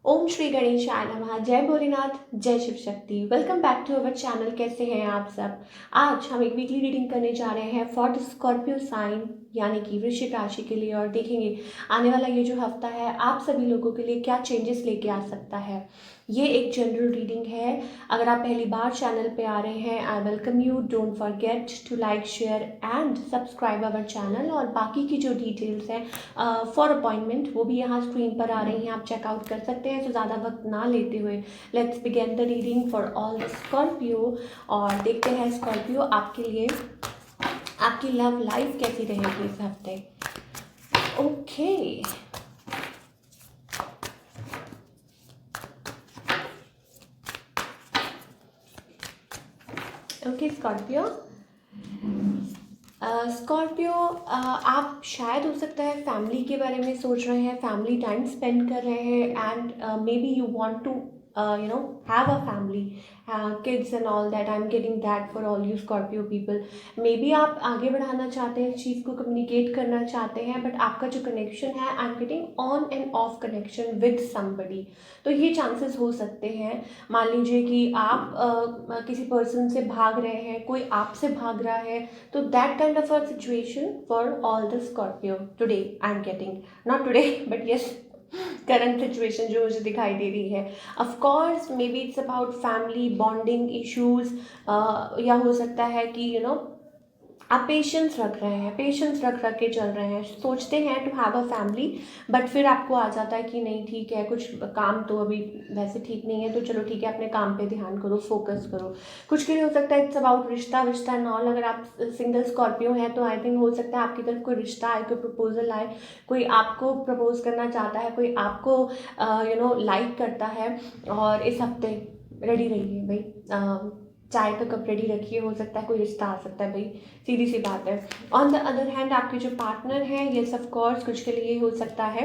ओम श्री गणेशाय नमः। जय भोलेनाथ, जय Shiv Shakti. Welcome back to our channel. कैसे हैं आप सब। आज हम एक वीकली रीडिंग करने जा रहे हैं फॉर द स्कॉर्पियो साइन यानी कि वृश्चिक राशि के लिए, और देखेंगे आने वाला ये जो हफ्ता है आप सभी लोगों के लिए क्या चेंजेस लेके आ सकता है। ये एक जनरल रीडिंग है। अगर आप पहली बार चैनल पे आ रहे हैं, I welcome you. Don't forget to like, share and subscribe our channel. और बाकी की जो डिटेल्स हैं फॉर अपॉइंटमेंट वो भी यहाँ स्क्रीन पर आ रही हैं, आप चेकआउट कर सकते हैं। तो ज़्यादा वक्त ना लेते हुए let's begin the reading for all the Scorpio. और देखते हैं स्कॉर्पियो आपके लिए आपकी लव लाइफ कैसी रहेगी इस हफ्ते। Okay okay Scorpio. स्कॉर्पियो, आप शायद हो सकता है फैमिली के बारे में सोच रहे हैं, फैमिली टाइम स्पेंड कर रहे हैं and maybe you want to have a family, kids and all that. I'm getting that for all you Scorpio people. May be आप आगे बढ़ाना चाहते हैं, चीज़ को कम्युनिकेट करना चाहते हैं, बट आपका जो कनेक्शन है I am getting on end of connection with somebody. तो ये चांसेस हो सकते हैं। मान लीजिए कि आप किसी पर्सन से भाग रहे हैं, कोई आपसे भाग रहा है, तो that kind of a situation for all the Scorpio today I am getting, not today but yes current situation जो मुझे दिखाई दे रही है। Of course may be it's about family bonding issues, या हो सकता है कि आप पेशेंस रख रहे हैं, पेशेंस रख रख के चल रहे हैं, सोचते हैं to have a family, but फिर आपको आ जाता है कि नहीं ठीक है, कुछ काम तो अभी वैसे ठीक नहीं है, तो चलो ठीक है अपने काम पे ध्यान करो, फोकस करो। कुछ के लिए हो सकता है इट्स अबाउट रिश्ता विश्ता एंड ऑल। अगर आप सिंगल स्कॉर्पियो हैं तो आई थिंक हो सकता है आपकी तरफ कोई रिश्ता आए, कोई प्रपोजल आए, कोई आपको प्रपोज करना चाहता है, कोई आपको लाइक करता है। और इस हफ्ते रेडी रहिए भाई, चाय का कप रेडी रखिए, हो सकता है कोई रिश्ता आ सकता है भाई, सीधी सी बात है। ऑन द अदर हैंड आपके जो पार्टनर हैं, येस ऑफ कोर्स कुछ के लिए हो सकता है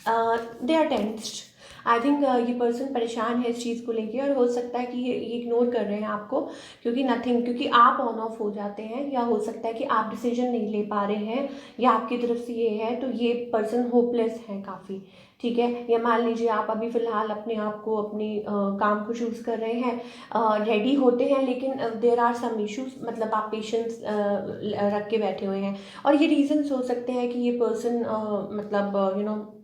they are tensed. I think ये पर्सन परेशान है इस चीज़ को लेके, और हो सकता है कि ये इग्नोर कर रहे हैं आपको, क्योंकि आप ऑन ऑफ हो जाते हैं, या हो सकता है कि आप डिसीजन नहीं ले पा रहे हैं, या आपकी तरफ से ये है, तो ये पर्सन होपलेस है काफ़ी। ठीक है, या मान लीजिए आप अभी फ़िलहाल अपने आप को अपनी काम को चूज़ कर रहे हैं, रेडी होते हैं, लेकिन देर आर सम इश्यूज, मतलब आप पेशेंस रख के बैठे हुए हैं। और ये रीजंस हो सकते हैं कि ये पर्सन मतलब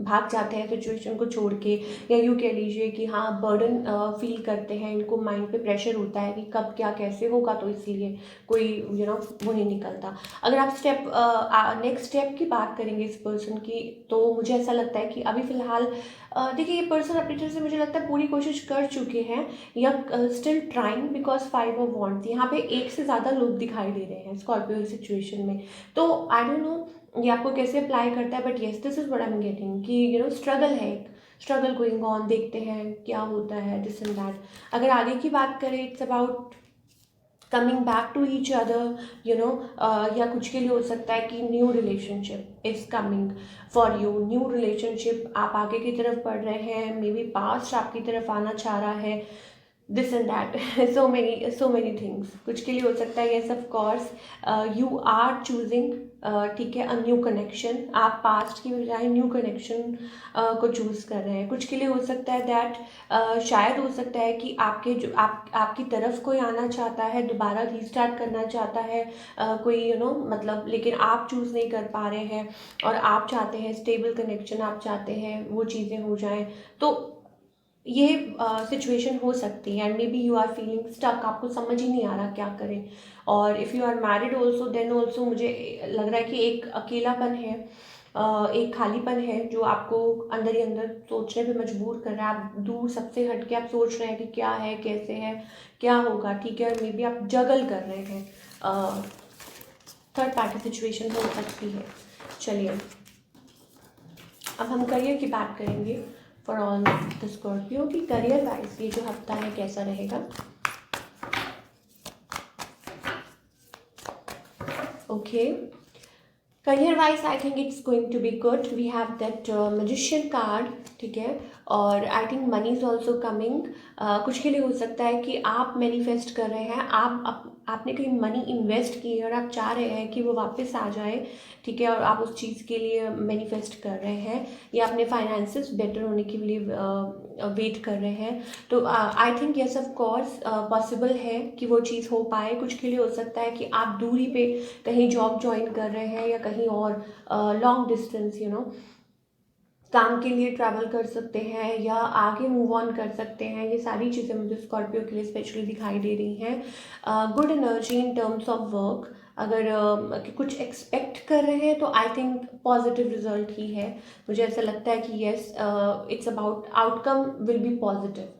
भाग जाते हैं सिचुएशन को छोड़ के, या यूँ कह लीजिए कि हाँ बर्डन फील करते हैं, इनको माइंड पे प्रेशर होता है कि कब क्या कैसे होगा, तो इसलिए कोई वो नहीं निकलता। अगर आप नेक्स्ट स्टेप की बात करेंगे इस पर्सन की, तो मुझे ऐसा लगता है कि अभी फ़िलहाल देखिए ये पर्सन अपनी तरफ से मुझे लगता है पूरी कोशिश कर चुके हैं, या still trying, because 5 of wands यहाँ पे एक से ज़्यादा लोग दिखाई दे रहे हैं स्कॉर्पियो सिचुएशन में। तो आई डोंट नो ये आपको कैसे अप्लाई करता है, but yes this is what I am getting कि स्ट्रगल है, एक स्ट्रगल गोइंग ऑन, देखते हैं क्या होता है दिस एंड दैट। अगर आगे की बात करें, it's about coming back to each other, या कुछ के लिए हो सकता है कि new relationship is coming for you. New relationship, आप आगे की तरफ बढ़ रहे हैं, मे बी पास्ट आपकी तरफ आना चाह रहा है, this and that so many things. कुछ के लिए हो सकता है yes of course you are choosing, ठीक है, अ न्यू कनेक्शन, आप पास्ट की बजाय न्यू कनेक्शन को चूज़ कर रहे हैं। कुछ के लिए हो सकता है दैट शायद हो सकता है कि आपकी तरफ कोई आना चाहता है, दोबारा रीस्टार्ट करना चाहता है, कोई मतलब, लेकिन आप चूज़ नहीं कर पा रहे हैं, और आप चाहते हैं स्टेबल कनेक्शन, आप चाहते हैं वो चीज़ें हो जाएं। तो ये सिचुएशन हो सकती है, and maybe you are feeling stuck, आपको समझ ही नहीं आ रहा क्या करें। और if you are married also, then also मुझे लग रहा है कि एक अकेलापन है, एक खालीपन है जो आपको अंदर ही अंदर सोचने पे मजबूर कर रहा है। आप दूर सबसे हट के आप सोच रहे हैं कि क्या है, कैसे है, क्या होगा, ठीक है, और मे बी आप जगल कर रहे हैं, थर्ड पार्टी सिचुएशन हो सकती है। चलिए अब हम करियर की बात करेंगे फॉर ऑल द स्कॉर्पियो की करियर वाइज ये जो हफ्ता है कैसा रहेगा। Okay, career wise I think it's going to be good. We have that magician card, ठीक है, और I think money is also coming. कुछ के लिए हो सकता है कि आप मैनिफेस्ट कर रहे हैं, आपने कहीं मनी इन्वेस्ट की है और आप चाह रहे हैं कि वो वापस आ जाए, ठीक है, और आप उस चीज़ के लिए मैनिफेस्ट कर रहे हैं, या अपने फाइनेंसेस बेटर होने के लिए वेट कर रहे हैं, तो I think yes of course possible है कि वो चीज़ हो पाए। कुछ के लिए हो सकता है कि आप दूरी पे कहीं जॉब ज्वाइन कर रहे हैं, या कहीं और लॉन्ग डिस्टेंस काम के लिए ट्रैवल कर सकते हैं, या आगे मूव ऑन कर सकते हैं। ये सारी चीज़ें मुझे स्कॉर्पियो के लिए स्पेशली दिखाई दे रही हैं। Good energy in terms of work, अगर कि कुछ एक्सपेक्ट कर रहे हैं तो आई थिंक पॉजिटिव रिजल्ट ही है। मुझे ऐसा लगता है कि yes, it's about outcome will be positive.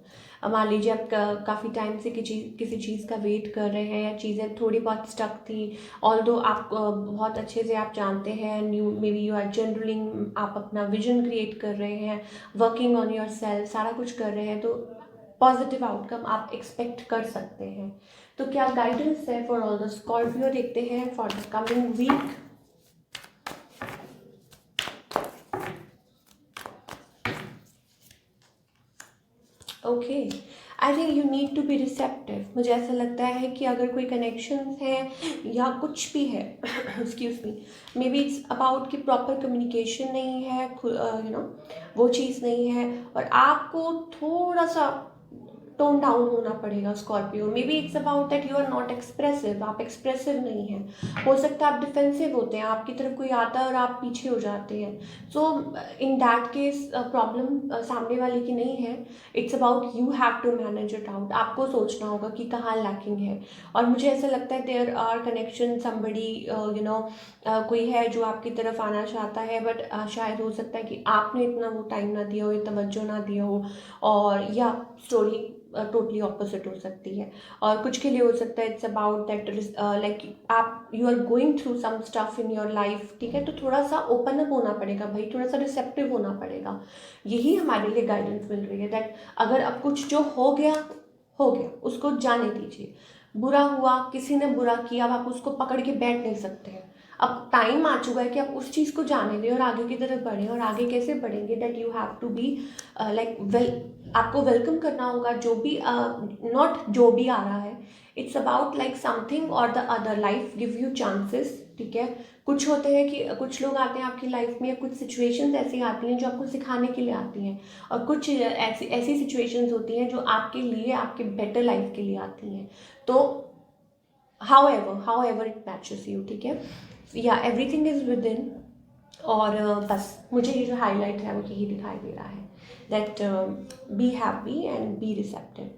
मान लीजिए आप काफ़ी टाइम से किसी चीज़ का वेट कर रहे हैं, या चीज़ें थोड़ी बहुत स्टक थी, ऑल्दो आप बहुत अच्छे से आप जानते हैं, new maybe you are journaling, आप अपना विजन क्रिएट कर रहे हैं, वर्किंग ऑन योर सेल्फ, सारा कुछ कर रहे हैं, तो पॉजिटिव आउटकम आप एक्सपेक्ट कर सकते हैं। तो क्या गाइडेंस है फॉर ऑल द स्कॉर्पियो, देखते हैं for the coming week. Okay, I think you need to be receptive. मुझे ऐसा लगता है कि अगर कोई कनेक्शन है या कुछ भी है excuse me, may be it's about कि प्रॉपर कम्युनिकेशन नहीं है, वो चीज़ नहीं है, और आपको थोड़ा सा टोन डाउन होना पड़ेगा Scorpio. Maybe it's about that you are not expressive, आप एक्सप्रेसिव नहीं हैं। हो सकता है आप डिफेंसिव होते हैं, आपकी तरफ कोई आता है और आप पीछे हो जाते हैं। So in that case problem सामने वाले की नहीं है, it's about you have to manage it out. आपको सोचना होगा कि कहाँ लैकिंग है। और मुझे ऐसा लगता है देयर आर कनेक्शन, समबडी कोई है जो आपकी तरफ आना चाहता है, बट शायद हो सकता है कि आपने इतना वो टाइम ना दिया हो या तवज्जो ना दिया हो, और या स्टोरी टोटली ऑपोजिट हो सकती है। और कुछ के लिए हो सकता है इट्स अबाउट दैट लाइक आप you are going through some stuff in your life, ठीक है, तो थोड़ा सा ओपन अप होना पड़ेगा भाई, थोड़ा सा रिसेप्टिव होना पड़ेगा। यही हमारे लिए गाइडेंस मिल रही है, दैट अगर अब कुछ जो हो गया, उसको जाने दीजिए। बुरा हुआ, किसी ने बुरा किया, अब आप उसको पकड़ के बैठ नहीं सकते हैं। अब टाइम आ चुका है कि आप उस चीज़ को जाने दें और आगे की तरफ बढ़ें। और आगे कैसे बढ़ेंगे, that you have to be like आपको वेलकम करना होगा जो भी, नॉट जो भी आ रहा है, इट्स अबाउट लाइक समथिंग और the other, life give you chances, ठीक है। कुछ होते हैं कि कुछ लोग आते हैं आपकी लाइफ में, कुछ सिचुएशंस ऐसी आती हैं जो आपको सिखाने के लिए आती हैं, और कुछ ऐसी ऐसी सिचुएशंस होती हैं जो आपके लिए, आपके बेटर लाइफ के लिए आती हैं। तो how ever it matches you, ठीक है, या एवरीथिंग इज विद इन। और बस मुझे ये जो हाईलाइट है वो यही दिखाई दे रहा है, that be happy and be receptive.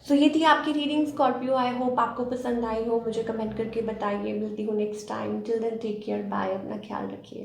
So ये थी आपकी रीडिंग स्कॉर्पियो। आई होप आपको पसंद आई हो, मुझे कमेंट करके बताइए। मिलती हूँ next time, till then take care, bye, अपना ख्याल रखिए।